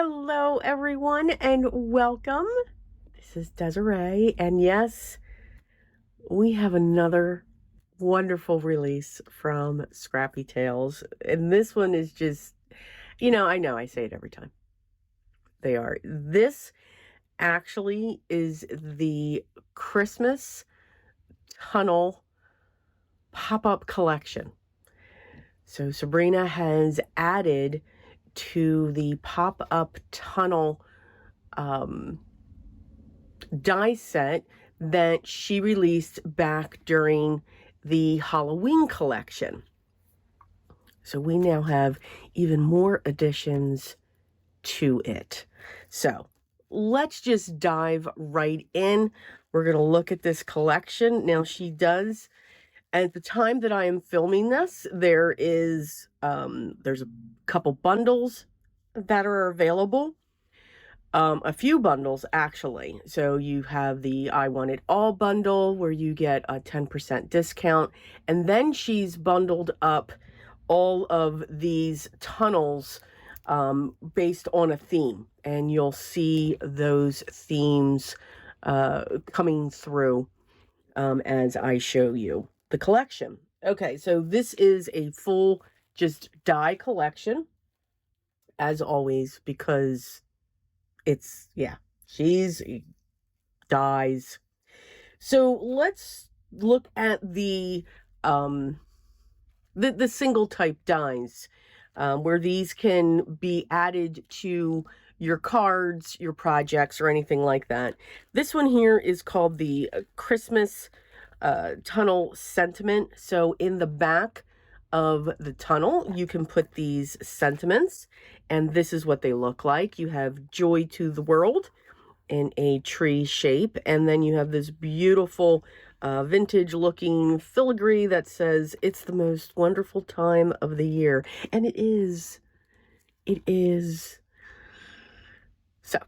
Hello, everyone, and welcome. This is Desiree, and yes, we have another wonderful release from Scrappy Tails. And this one is just, I know I say it every time. They are. This actually is the Christmas Tunnel pop-up collection. So Sabrina has added to the pop-up tunnel die set that she released back during the Halloween collection. So we now have even more additions to it. So let's just dive right in. We're going to look at this collection. Now she does, at the time that I am filming this, there's a couple bundles that are available. A few bundles actually. So you have the I Want It All bundle where you get a 10% discount, and then she's bundled up all of these tunnels based on a theme, and you'll see those themes coming through as I show you the collection. Okay, so this is a full just die collection as always, because she's dies. So let's look at the single type dies, where these can be added to your cards, your projects, or anything like that. This one here is called the Christmas Tunnel Sentiment. So in the back of the tunnel, you can put these sentiments, and this is what they look like. You have joy to the world in a tree shape, and then you have this beautiful vintage looking filigree that says it's the most wonderful time of the year. And it is so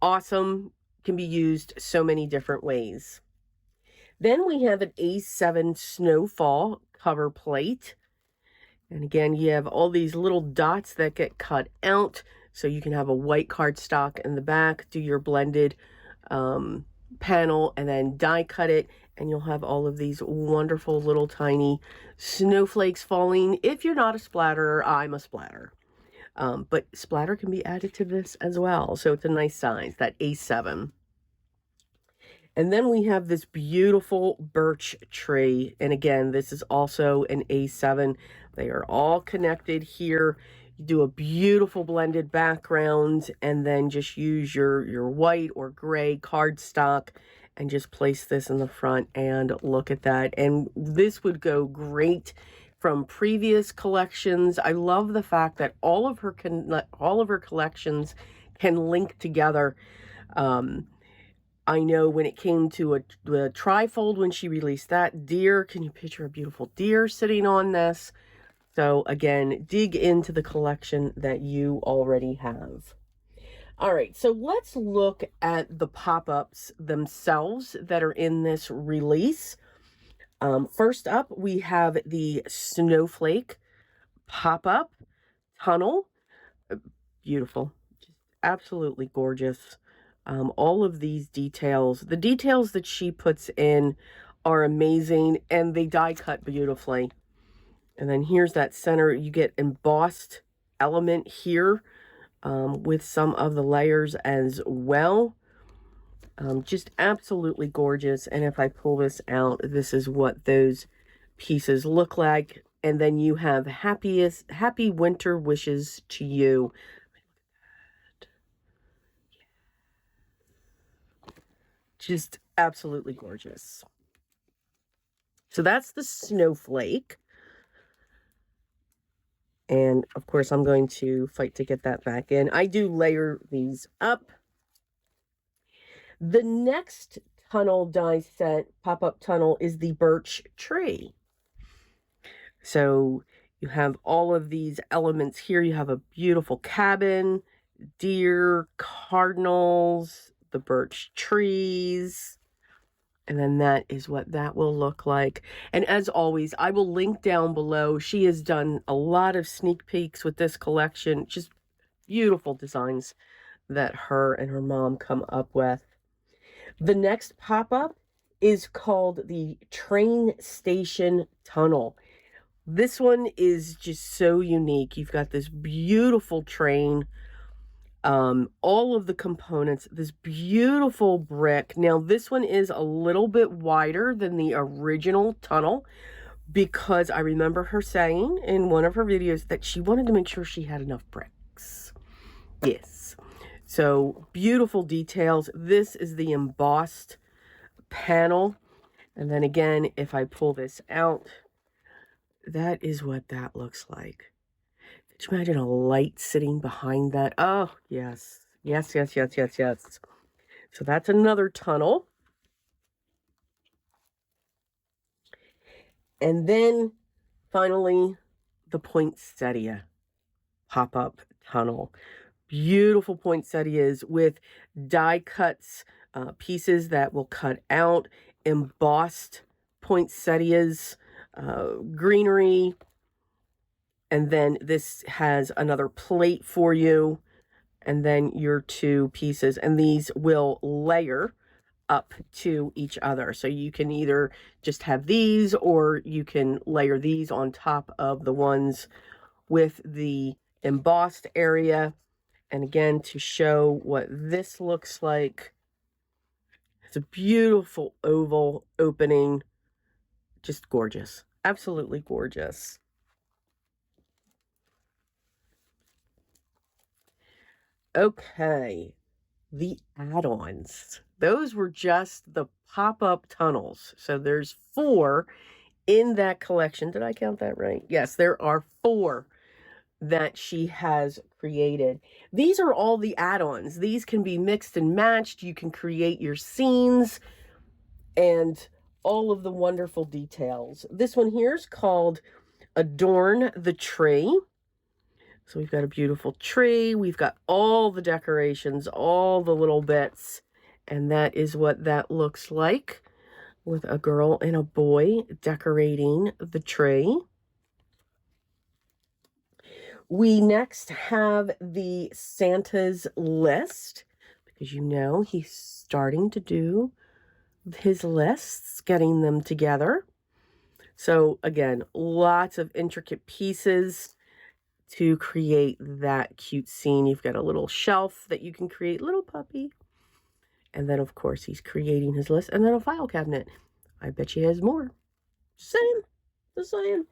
awesome, can be used so many different ways. Then we have an A7 Snowfall cover plate. And again, you have all these little dots that get cut out. So you can have a white cardstock in the back, do your blended panel, and then die cut it. And you'll have all of these wonderful little tiny snowflakes falling. If you're not a splatterer, I'm a splatter. But splatter can be added to this as well. So it's a nice size, that A7. And then we have this beautiful birch tree. And again, this is also an A7. They are all connected here. You do a beautiful blended background, and then just use your white or gray cardstock and just place this in the front, and look at that. And this would go great from previous collections. I love the fact that all of her collections can link together. I know when it came to a trifold, when she released that deer, can you picture a beautiful deer sitting on this? So again, dig into the collection that you already have. All right, so let's look at the pop-ups themselves that are in this release. First up, we have the Snowflake pop-up tunnel. Beautiful, just absolutely gorgeous. All of these details, the details that she puts in are amazing, and they die cut beautifully. And then here's that center. You get embossed element here with some of the layers as well. Just absolutely gorgeous. And if I pull this out, this is what those pieces look like. And then you have happy winter wishes to you. Just absolutely gorgeous. So that's the snowflake. And of course, I'm going to fight to get that back in. I do layer these up. The next tunnel die set, pop-up tunnel, is the birch tree. So you have all of these elements here. You have a beautiful cabin, deer, cardinals, the birch trees. And then that is what that will look like. And as always, I will link down below. She has done a lot of sneak peeks with this collection. Just beautiful designs that her and her mom come up with. The next pop-up is called the Train Station Tunnel. This one is just so unique. You've got this beautiful train, all of the components, this beautiful brick. Now, this one is a little bit wider than the original tunnel because I remember her saying in one of her videos that she wanted to make sure she had enough bricks. Yes. So, beautiful details. This is the embossed panel. And then again, if I pull this out, that is what that looks like. Could you imagine a light sitting behind that? Oh, yes. Yes, yes, yes, yes, yes. So that's another tunnel. And then finally, the poinsettia pop-up tunnel. Beautiful poinsettias with die cuts, pieces that will cut out, embossed poinsettias, greenery. And then this has another plate for you. And then your two pieces. And these will layer up to each other. So you can either just have these or you can layer these on top of the ones with the embossed area. And again, to show what this looks like, it's a beautiful oval opening. Just gorgeous. Absolutely gorgeous. Okay, the add-ons. Those were just the pop-up tunnels. So there's 4 in that collection. Did I count that right? Yes, there are 4 that she has created. These are all the add-ons. These can be mixed and matched. You can create your scenes and all of the wonderful details. This one here is called Adorn the Tree. So we've got a beautiful tree. We've got all the decorations, all the little bits. And that is what that looks like with a girl and a boy decorating the tree. We next have the Santa's list, because you know he's starting to do his lists, getting them together. So again, lots of intricate pieces to create that cute scene. You've got a little shelf that you can create, little puppy. And then, of course, he's creating his list. And then a file cabinet. I bet he has more. Same. Just saying.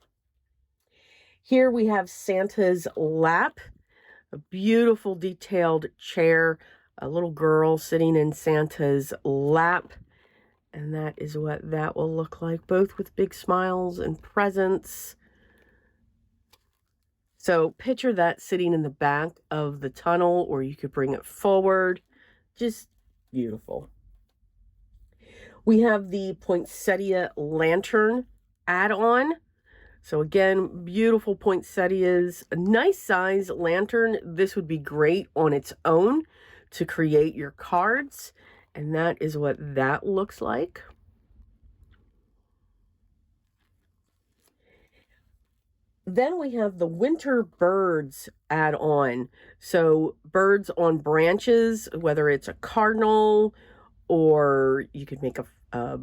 Here we have Santa's lap. A beautiful detailed chair. A little girl sitting in Santa's lap. And that is what that will look like. Both with big smiles and presents. So picture that sitting in the back of the tunnel, or you could bring it forward. Just beautiful. We have the poinsettia lantern add-on. So again, beautiful poinsettias, a nice size lantern. This would be great on its own to create your cards. And that is what that looks like. Then we have the winter birds add-on. So birds on branches, whether it's a cardinal or you could make a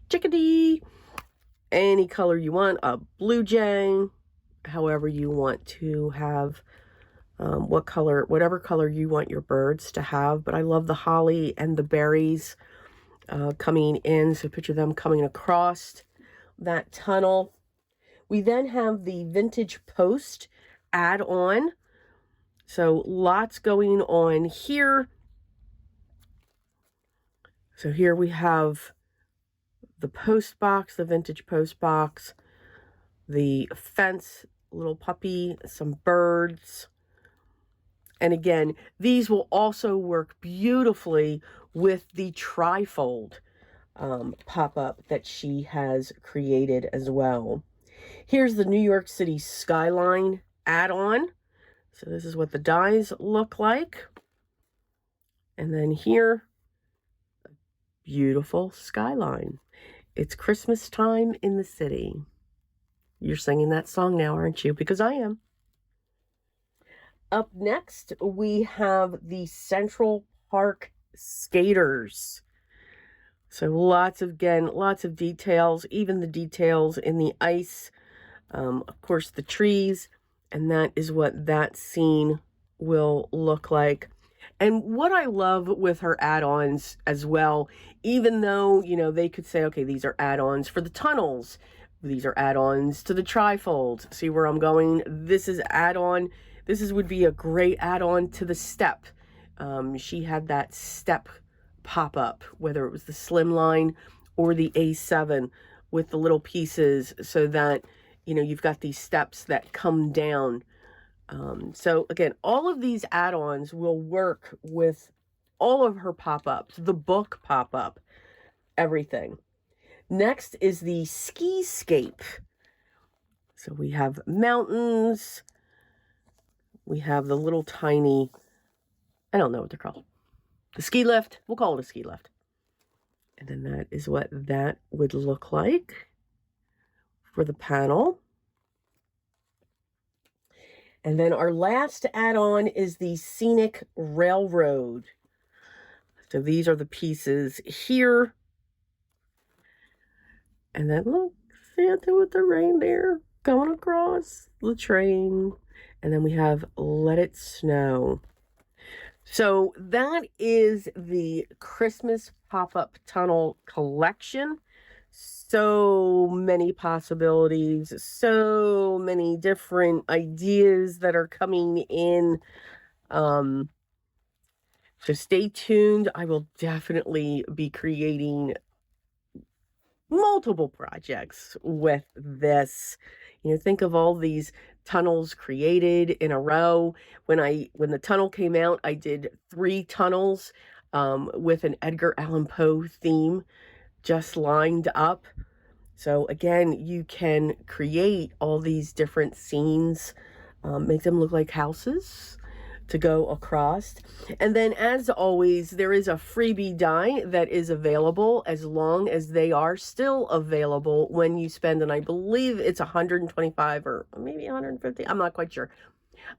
chickadee, any color you want, a blue jay, however you want to have, whatever color you want your birds to have. But I love the holly and the berries coming in. So picture them coming across that tunnel. We then have the vintage post add-on. So lots going on here. So here we have the post box, the vintage post box, the fence, little puppy, some birds. And again, these will also work beautifully with the trifold pop-up that she has created as well. Here's the New York City skyline add-on. So this is what the dies look like. And then here, beautiful skyline. It's Christmas time in the city. You're singing that song now, aren't you? Because I am. Up next, we have the Central Park skaters. So lots of details, even the details in the ice, of course the trees, and that is what that scene will look like. And what I love with her add-ons as well, even though, you know, they could say, okay, these are add-ons for the tunnels, these are add-ons to the trifolds. See where I'm going? This is add-on. Would be a great add-on to the step. She had that step pop up, whether it was the slimline or the A7 with the little pieces, so that, you know, you've got these steps that come down. So again, all of these add-ons will work with all of her pop-ups, the book pop-up, everything. Next is the Skiscape. So we have mountains. We have the little tiny, I don't know what they're called. The ski lift. We'll call it a ski lift. And then that is what that would look like for the panel. And then our last add-on is the Scenic Railroad. So these are the pieces here. And then look, Santa with the reindeer going across the train. And then we have Let It Snow. So that is the Christmas pop-up tunnel collection. So many possibilities, so many different ideas that are coming in. So stay tuned. I will definitely be creating multiple projects with this. You know, think of all these tunnels created in a row. When the tunnel came out, I did 3 tunnels with an Edgar Allan Poe theme just lined up. So again, you can create all these different scenes, make them look like houses to go across. And then, as always, there is a freebie die that is available as long as they are still available when you spend, and I believe it's 125 or maybe 150. I'm not quite sure.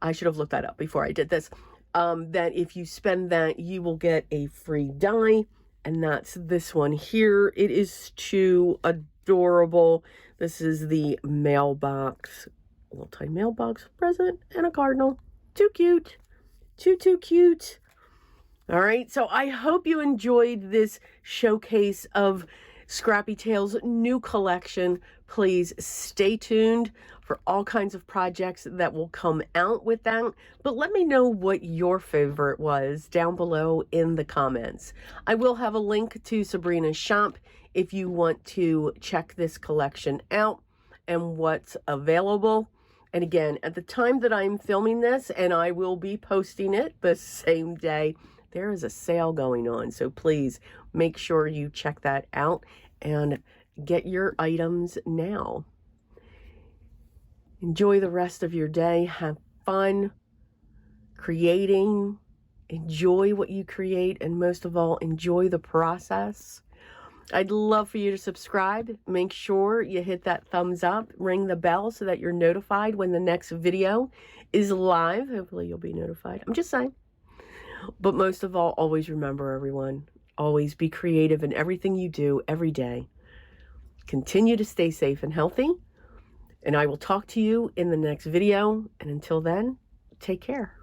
I should have looked that up before I did this. That if you spend that, you will get a free die, and that's this one here. It is too adorable. This is the mailbox, a little tiny mailbox present, and a cardinal. Too cute. Too cute. All right, so I hope you enjoyed this showcase of Scrappy Tails' new collection. Please stay tuned for all kinds of projects that will come out with that. But let me know what your favorite was down below in the comments. I will have a link to Sabrina's shop if you want to check this collection out and what's available. And again, at the time that I'm filming this, and I will be posting it the same day, there is a sale going on. So please make sure you check that out and get your items now. Enjoy the rest of your day. Have fun creating. Enjoy what you create, and most of all, enjoy the process. I'd love for you to subscribe. Make sure you hit that thumbs up, ring the bell so that you're notified when the next video is live. Hopefully you'll be notified. I'm just saying. But most of all, always remember, everyone, always be creative in everything you do every day. Continue to stay safe and healthy. And I will talk to you in the next video. And until then, take care.